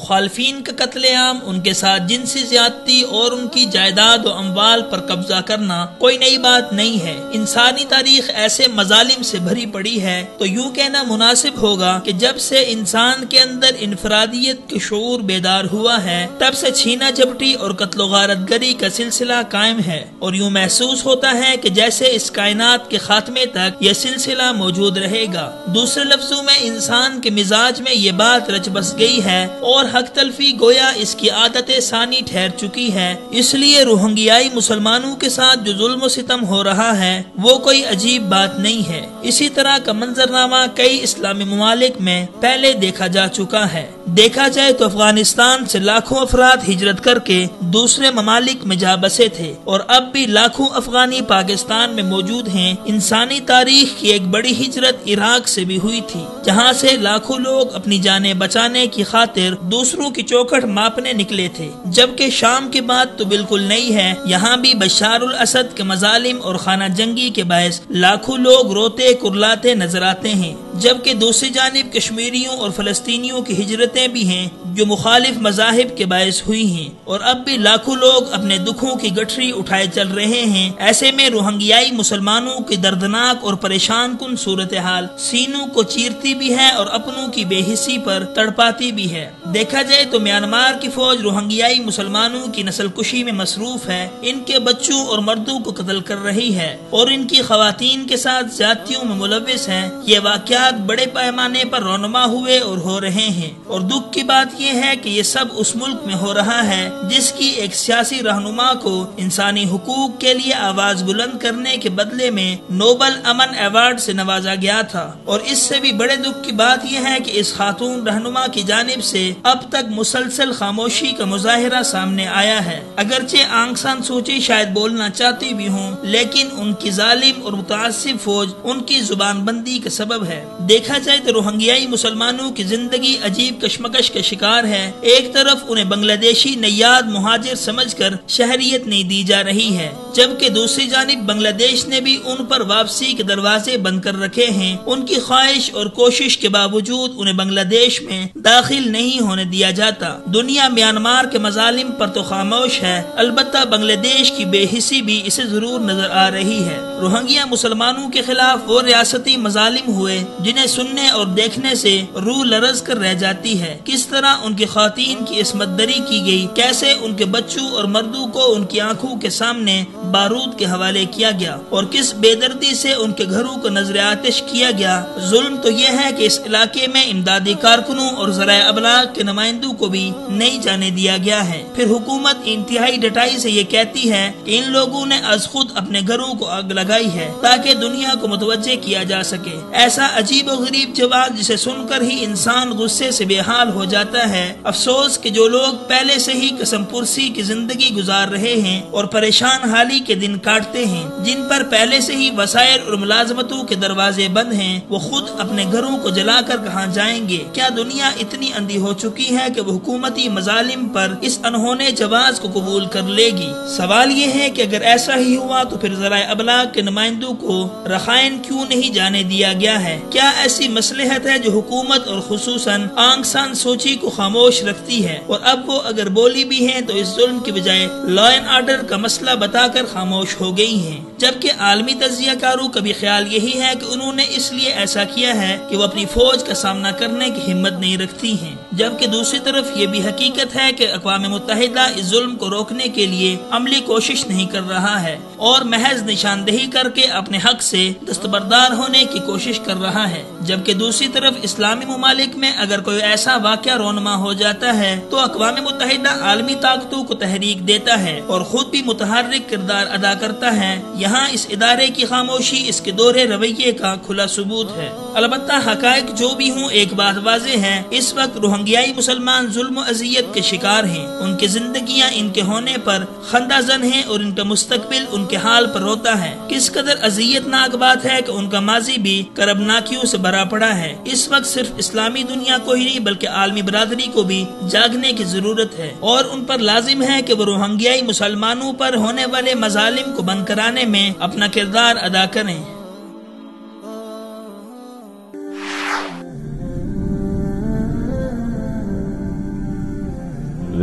مخالفین کا قتل عام، ان کے ساتھ جنسی زیادتی اور ان کی جائیداد و اموال پر قبضہ کرنا کوئی نئی بات نہیں ہے۔ انسانی تاریخ ایسے مظالم سے بھری پڑی ہے تو یوں کہنا مناسب ہوگا کہ جب سے انسان کے اندر انفرادیت کے شعور بیدار ہوا ہے تب سے چھینا جھپٹی اور قتل و غارت گری کا سلسلہ قائم ہے، اور یوں محسوس ہوتا ہے کہ جیسے اس کائنات کے خاتمے تک یہ سلسلہ موجود رہے گا۔ دوسرے لفظوں میں انسان کے مزاج میں یہ بات رچ بس گئی ہے اور حق تلفی گویا اس کی عادت ثانی ٹھہر چکی ہے، اس لیے روہنگیائی مسلمانوں کے ساتھ جو ظلم و ستم ہو رہا ہے وہ کوئی عجیب بات نہیں ہے۔ اسی طرح کا منظرنامہ کئی اسلامی ممالک میں پہلے دیکھا جا چکا ہے۔ دیکھا جائے تو افغانستان سے لاکھوں افراد ہجرت کر کے دوسرے ممالک میں جا بسے تھے، اور اب بھی لاکھوں افغانی پاکستان میں موجود ہیں۔ انسانی تاریخ کی ایک بڑی ہجرت عراق سے بھی ہوئی تھی، جہاں سے لاکھوں لوگ اپنی جانیں بچانے کی خاطر دوسروں کی چوکھٹ ماپنے نکلے تھے۔ جبکہ شام کی بات تو بالکل نئی ہے، یہاں بھی بشار الاسد کے مظالم اور خانہ جنگی کے باعث لاکھوں لوگ روتے کرلاتے نظر آتے ہیں، جبکہ دوسری جانب کشمیریوں اور فلسطینیوں کی ہجرتیں بھی ہیں جو مخالف مذاہب کے باعث ہوئی ہیں، اور اب بھی لاکھوں لوگ اپنے دکھوں کی گٹھری اٹھائے چل رہے ہیں۔ ایسے میں روہنگیائی مسلمانوں کی دردناک اور پریشان کن صورتحال سینوں کو چیرتی بھی ہے اور اپنوں کی بے حسی پر تڑپاتی بھی ہے۔ دیکھا جائے تو میانمار کی فوج روہنگیائی مسلمانوں کی نسل کشی میں مصروف ہے، ان کے بچوں اور مردوں کو قتل کر رہی ہے اور ان کی خواتین کے ساتھ زیادتیوں میں ملوث ہیں۔ یہ واقعات بڑے پیمانے پر رونما ہوئے اور ہو رہے ہیں، اور دکھ کی بات یہ ہے کہ یہ سب اس ملک میں ہو رہا ہے جس کی ایک سیاسی رہنما کو انسانی حقوق کے لیے آواز بلند کرنے کے بدلے میں نوبل امن ایوارڈ سے نوازا گیا تھا۔ اور اس سے بھی بڑے دکھ کی بات یہ ہے کہ اس خاتون رہنما کی جانب سے اب تک مسلسل خاموشی کا مظاہرہ سامنے آیا ہے۔ اگرچہ آنگ سان سوچی شاید بولنا چاہتی بھی ہوں، لیکن ان کی ظالم اور متعصب فوج ان کی زبان بندی کا سبب ہے۔ دیکھا جائے تو روہنگیائی مسلمانوں کی زندگی عجیب کشمکش کا شکار ہے۔ ایک طرف انہیں بنگلہ دیشی نیاد مہاجر سمجھ کر شہریت نہیں دی جا رہی ہے، جبکہ دوسری جانب بنگلہ دیش نے بھی ان پر واپسی کے دروازے بند کر رکھے ہیں۔ ان کی خواہش اور کوشش کے باوجود انہیں بنگلہ دیش میں داخل نہیں ہونے دیا جاتا۔ دنیا میانمار کے مظالم پر تو خاموش ہے، البتہ بنگلہ دیش کی بے حسی بھی اسے ضرور نظر آ رہی ہے۔ روہنگیا مسلمانوں کے خلاف وہ ریاستی مظالم ہوئے جنہیں سننے اور دیکھنے سے روح لرز کر رہ جاتی ہے۔ کس طرح ان کی خواتین کی عصمت دری کی گئی، کیسے ان کے بچوں اور مردوں کو ان کی آنکھوں کے سامنے بارود کے حوالے کیا گیا، اور کس بے دردی سے ان کے گھروں کو نظر آتش کیا گیا۔ ظلم تو یہ ہے کہ اس علاقے میں امدادی کارکنوں اور ذرائع ابلاغ کے نمائندوں کو بھی نہیں جانے دیا گیا ہے۔ پھر حکومت انتہائی ڈٹائی سے یہ کہتی ہے کہ ان لوگوں نے از خود اپنے گھروں کو آگ لگائی ہے تاکہ دنیا کو متوجہ کیا جا سکے۔ ایسا عجیب و غریب جواب جسے سن کر ہی انسان غصے سے بے حال ہو جاتا ہے۔ افسوس کہ جو لوگ پہلے سے ہی قسم پرسی کی زندگی گزار رہے ہیں اور پریشان حالی کے دن کاٹتے ہیں، جن پر پہلے سے ہی وسائل اور ملازمتوں کے دروازے بند ہیں، وہ خود اپنے گھروں کو جلا کر کہاں جائیں گے؟ کیا دنیا اتنی اندھی ہو چکی ہے کہ وہ حکومتی مظالم پر اس انہونے جواز کو قبول کر لے گی؟ سوال یہ ہے کہ اگر ایسا ہی ہوا تو پھر ذرائع ابلاغ کے نمائندوں کو رخائن کیوں نہیں جانے دیا گیا ہے؟ کیا ایسی مصلحت ہے جو حکومت اور خصوصاً آنگ سان سوچی کو خاموش رکھتی ہے؟ اور اب وہ اگر بولی بھی ہیں تو اس ظلم کی بجائے لا اینڈ آرڈر کا مسئلہ بتا کر خاموش ہو گئی ہیں، جبکہ عالمی تجزیہ کاروں کا بھی خیال یہی ہے کہ انہوں نے اس لیے ایسا کیا ہے کہ وہ اپنی فوج کا سامنا کرنے کی ہمت نہیں رکھتی ہیں، جبکہ دوسری طرف یہ بھی حقیقت ہے کہ اقوام متحدہ اس ظلم کو روکنے کے لیے عملی کوشش نہیں کر رہا ہے اور محض نشاندہی کر کے اپنے حق سے دستبردار ہونے کی کوشش کر رہا ہے، جبکہ دوسری طرف اسلامی ممالک میں اگر کوئی ایسا واقعہ رونما ہو جاتا ہے تو اقوام متحدہ عالمی طاقتوں کو تحریک دیتا ہے اور خود بھی متحرک کردار ادا کرتا ہے۔ یہاں اس ادارے کی خاموشی اس کے دورے رویے کا کھلا ثبوت ہے۔ البتہ حقائق جو بھی ہوں، ایک بات واضح ہے، اس وقت روہنگیائی مسلمان ظلم و اذیت کے شکار ہیں، ان کی زندگیاں ان کے ہونے پر خندہ زن ہیں اور ان کا مستقبل ان کے حال پر روتا ہے۔ کس قدر اذیت ناک بات ہے کہ ان کا ماضی بھی کربناکیوں سے بھرا پڑا ہے۔ اس وقت صرف اسلامی دنیا کو ہی نہیں بلکہ عالمی برادری کو بھی جاگنے کی ضرورت ہے، اور ان پر لازم ہے کہ وہ روہنگیائی مسلمانوں پر ہونے والے مظالم کو بند کرانے میں اپنا کردار ادا کریں۔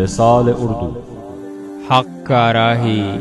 وصال اردو. حق کا راہی